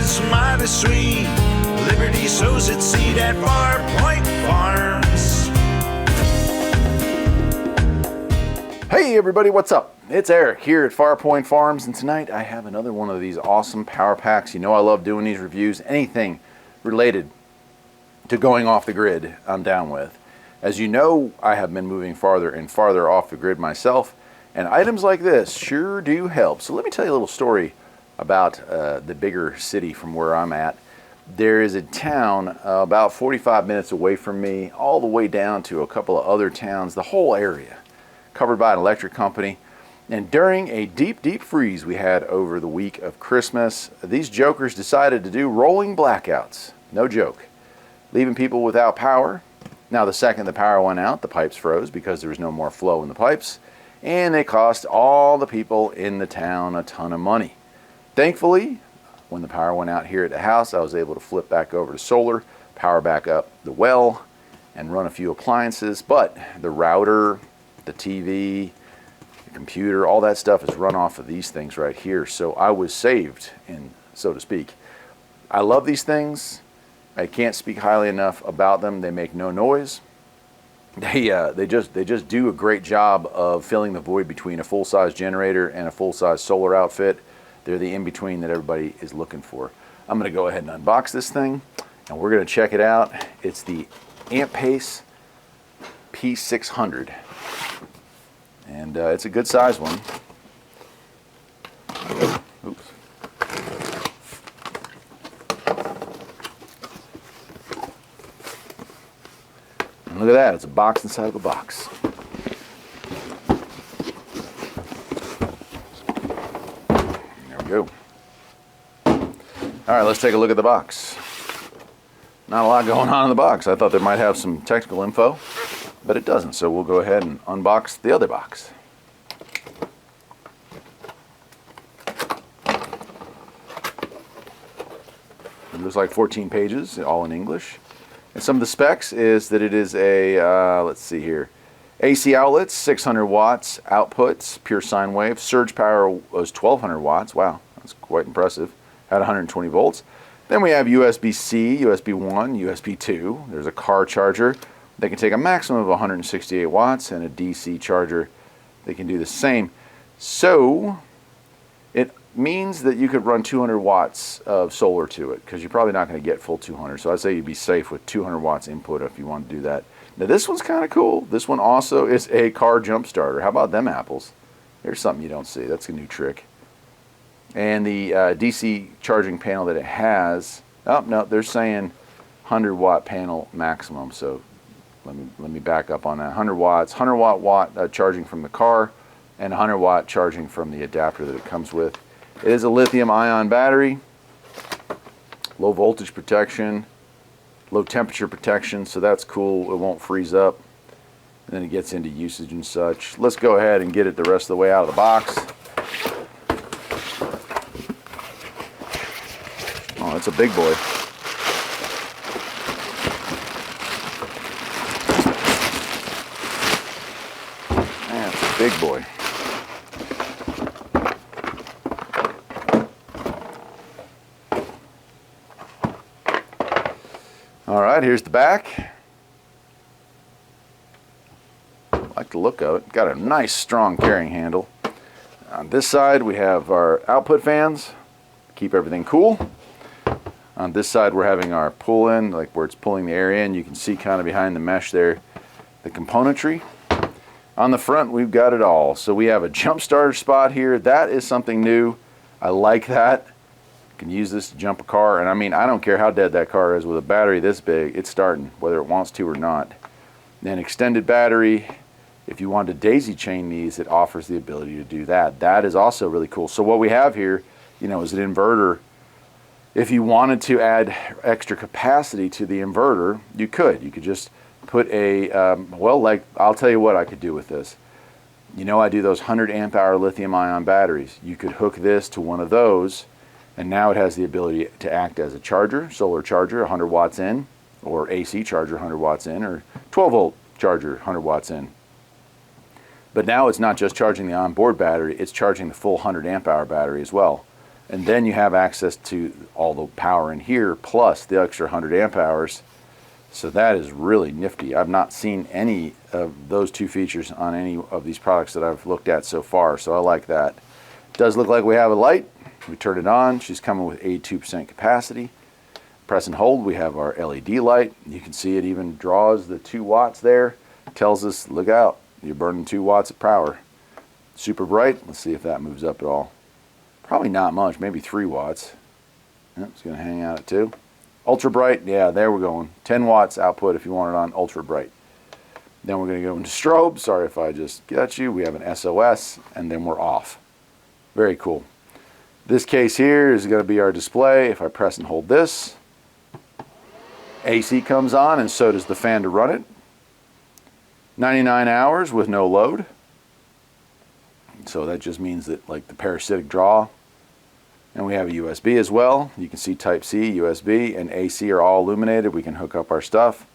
is mighty sweet. Liberty sows its seed at Farpoint Farms. Hey everybody, what's up? It's Eric here at Farpoint Farms, and tonight I have another one of these awesome power packs. You know I love doing these reviews. Anything related to going off the grid, I'm down with. As you know, I have been moving farther and farther off the grid myself, and items like this sure do help. So let me tell you a little story about the bigger city from where I'm at. There is a town about 45 minutes away from me, all the way down to a couple of other towns, the whole area covered by an electric company. And during a deep freeze we had over the week of Christmas, these jokers decided to do rolling blackouts. No joke. Leaving people without power. Now the second the power went out, the pipes froze because there was no more flow in the pipes, and they cost all the people in the town a ton of money. Thankfully, when the power went out here at the house, I was able to flip back over to solar, power back up the well, and run a few appliances. But the router, the TV, the computer, all that stuff is run off of these things right here. So I was saved, so to speak. I love these things. I can't speak highly enough about them. They make no noise. They just do a great job of filling the void between a full-size generator and a full-size solar outfit. They're the in-between that everybody is looking for. I'm going to go ahead and unbox this thing, and we're going to check it out. It's the Ampace P600. And it's a good size one. Oops. And look at that, it's a box inside of a box. There we go. All right, let's take a look at the box. Not a lot going on in the box. I thought they might have some technical info, but it doesn't. So we'll go ahead and unbox the other box. It looks like 14 pages, all in English. And some of the specs is that it is a, let's see here, AC outlets, 600 watts, outputs, pure sine wave. Surge power was 1200 watts. Wow, that's quite impressive. At 120 volts. Then we have USB-C, USB 1, USB 2. There's a car charger. They can take a maximum of 168 watts, and a DC charger. They can do the same. So it means that you could run 200 watts of solar to it, because you're probably not going to get full 200. So I'd say you'd be safe with 200 watts input if you want to do that. Now this one's kind of cool. This one also is a car jump starter. How about them apples? There's something you don't see. That's a new trick. And the DC charging panel that it has, oh no, they're saying 100 watt panel maximum. So let me back up on that. 100 watts, 100 watt charging from the car, and 100 watt charging from the adapter that it comes with. It is a lithium ion battery, low voltage protection, low temperature protection, so that's cool. It won't freeze up. And then it gets into usage and such. Let's go ahead and get it the rest of the way out of the box. Oh, it's a big boy. That's a big boy. All right, here's the back. I like the look of it. Got a nice strong carrying handle. On this side we have our output fans. Keep everything cool. On this side we're having our pull in, like where it's pulling the air in. You can see kind of behind the mesh there the componentry. On the front we've got it all. So we have a jump starter spot here. That is something new. I like that. You can use this to jump a car, and I mean, I don't care how dead that car is, with a battery this big, it's starting whether it wants to or not. Then extended battery. If you want to daisy chain these, it offers the ability to do that. That is also really cool. So what we have here, you know, is an inverter. If you wanted to add extra capacity to the inverter, you could. You could just put a, well, like, I'll tell you what I could do with this. You know, I do those 100 amp hour lithium ion batteries. You could hook this to one of those, and now it has the ability to act as a charger, solar charger, 100 watts in, or AC charger, 100 watts in, or 12 volt charger, 100 watts in. But now it's not just charging the onboard battery, it's charging the full 100 amp hour battery as well. And then you have access to all the power in here, plus the extra 100 amp hours. So that is really nifty. I've not seen any of those two features on any of these products that I've looked at so far, so I like that. It does look like we have a light. We turn it on. She's coming with 82% capacity. Press and hold, we have our LED light. You can see it even draws the 2 watts there. Tells us, look out, you're burning 2 watts of power. Super bright. Let's see if that moves up at all. Probably not much, maybe 3 watts. Yep, it's going to hang out at 2. Ultra bright, yeah, there we're going. 10 watts output if you want it on ultra bright. Then we're going to go into strobe. Sorry if I just got you. We have an SOS, and then we're off. Very cool. This case here is going to be our display. If I press and hold this, AC comes on, and so does the fan to run it. 99 hours with no load. So that just means that, like, the parasitic draw. And we have a USB as well. You can see Type-C, USB, and AC are all illuminated. We can hook up our stuff.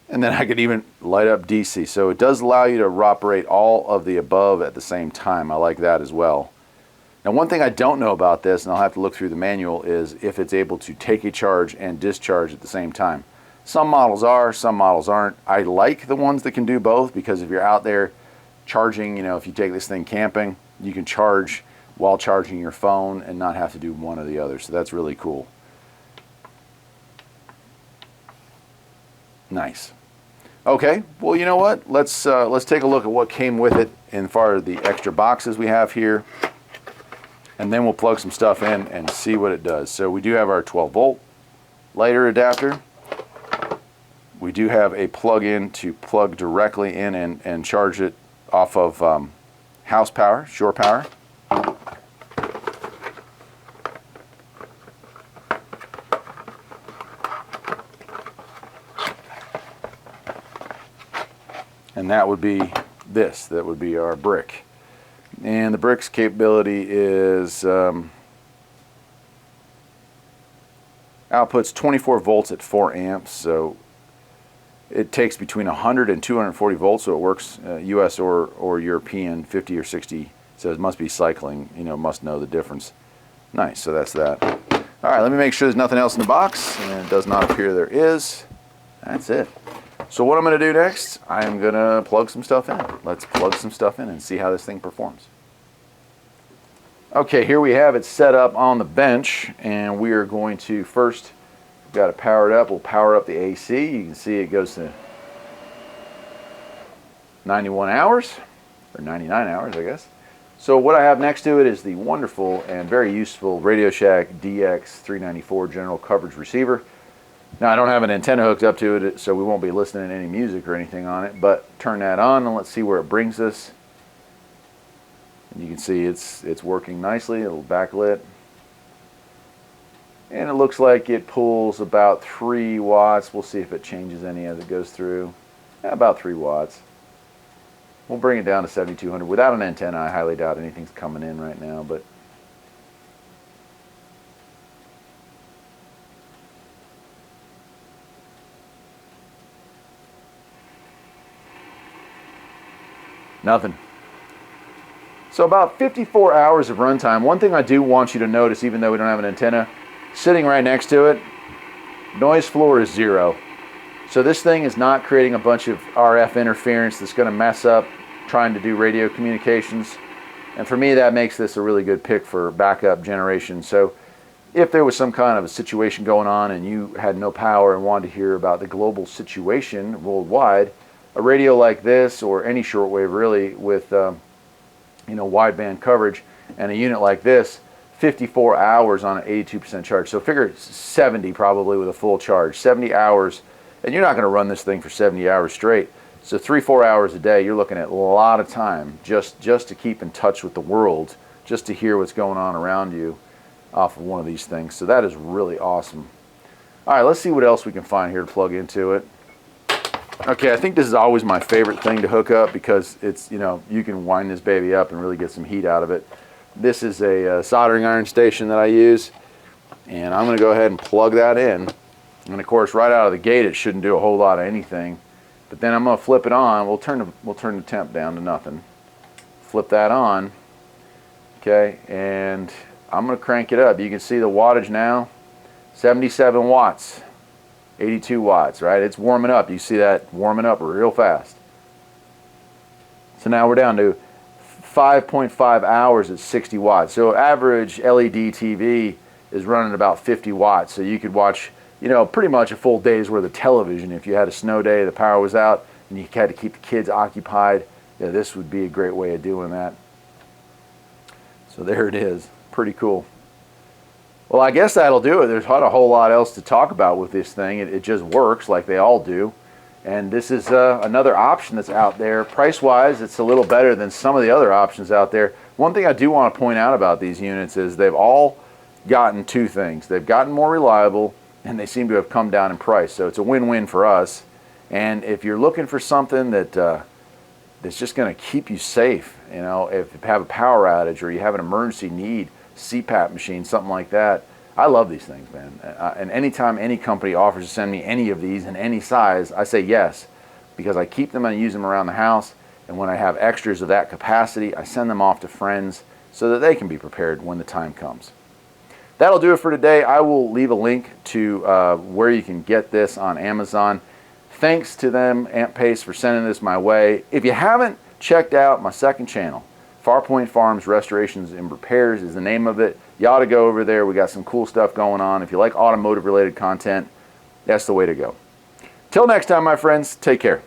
And then I could even light up DC. So it does allow you to operate all of the above at the same time. I like that as well. Now, one thing I don't know about this, and I'll have to look through the manual, is if it's able to take a charge and discharge at the same time. Some models are, some models aren't. I like the ones that can do both, because if you're out there charging, you know, if you take this thing camping, you can charge while charging your phone and not have to do one or the other. So that's really cool. Nice. Okay, well, you know what? Let's take a look at what came with it in far as the extra boxes we have here. And then we'll plug some stuff in and see what it does. So we do have our 12-volt lighter adapter. We do have a plug-in to plug directly in and charge it off of house power, shore power. And that would be this. That would be our brick. And the brick's capability is outputs 24 volts at 4 amps. So it takes between 100 and 240 volts. So it works US or European 50 or 60. So it must be cycling. You know, must know the difference. Nice. So that's that. All right. Let me make sure there's nothing else in the box. And it does not appear there is. That's it. So what I'm going to do next, I'm going to plug some stuff in. Let's plug some stuff in and see how this thing performs. Okay, here we have it set up on the bench, and we are going to first, we've got to power it up. We'll power up the AC. You can see it goes to 91 hours, or 99 hours, I guess. So what I have next to it is the wonderful and very useful Radio Shack DX394 general coverage receiver. Now, I don't have an antenna hooked up to it, so we won't be listening to any music or anything on it, but turn that on and let's see where it brings us. And you can see it's working nicely, a little backlit. And it looks like it pulls about 3 watts. We'll see if it changes any as it goes through. Yeah, about 3 watts. We'll bring it down to 7200. Without an antenna, I highly doubt anything's coming in right now, but nothing. So about 54 hours of runtime. One thing I do want you to notice, even though we don't have an antenna, sitting right next to it, noise floor is 0. So this thing is not creating a bunch of RF interference that's going to mess up trying to do radio communications. And for me, that makes this a really good pick for backup generation. So if there was some kind of a situation going on and you had no power and wanted to hear about the global situation worldwide, a radio like this, or any shortwave really, with wideband coverage, and a unit like this, 54 hours on an 82% charge. So figure 70 probably with a full charge, 70 hours, and you're not going to run this thing for 70 hours straight. So 3-4 hours a day, you're looking at a lot of time just to keep in touch with the world, just to hear what's going on around you off of one of these things. So that is really awesome. All right, let's see what else we can find here to plug into it. Okay, I think this is always my favorite thing to hook up because it's, you can wind this baby up and really get some heat out of it. This is a soldering iron station that I use, and I'm going to go ahead and plug that in. And of course, right out of the gate, it shouldn't do a whole lot of anything. But then I'm going to flip it on. We'll turn the temp down to nothing. Flip that on. Okay, and I'm going to crank it up. You can see the wattage now, 77 watts, 82 watts, right? It's warming up. You see that warming up real fast. So now we're down to 5.5 hours at 60 watts. So average LED TV is running about 50 watts. So you could watch, you know, pretty much a full day's worth of television. If you had a snow day, the power was out, and you had to keep the kids occupied, yeah, this would be a great way of doing that. So there it is. Pretty cool. Well, I guess that'll do it. There's not a whole lot else to talk about with this thing. It just works like they all do. And this is another option that's out there. Price-wise, it's a little better than some of the other options out there. One thing I do want to point out about these units is they've all gotten two things. They've gotten more reliable, and they seem to have come down in price. So it's a win-win for us. And if you're looking for something that that's just going to keep you safe, you know, if you have a power outage or you have an emergency need, CPAP machine, something like that, I love these things, man. And anytime any company offers to send me any of these in any size, I say yes, because I keep them and use them around the house. And when I have extras of that capacity, I send them off to friends so that they can be prepared when the time comes. That'll do it for today. I will leave a link to where you can get this on Amazon. Thanks to them, Ampace, for sending this my way. If you haven't checked out my second channel, Farpoint Farms Restorations and Repairs is the name of it. You ought to go over there. We got some cool stuff going on. If you like automotive related content, that's the way to go. Till next time, my friends, take care.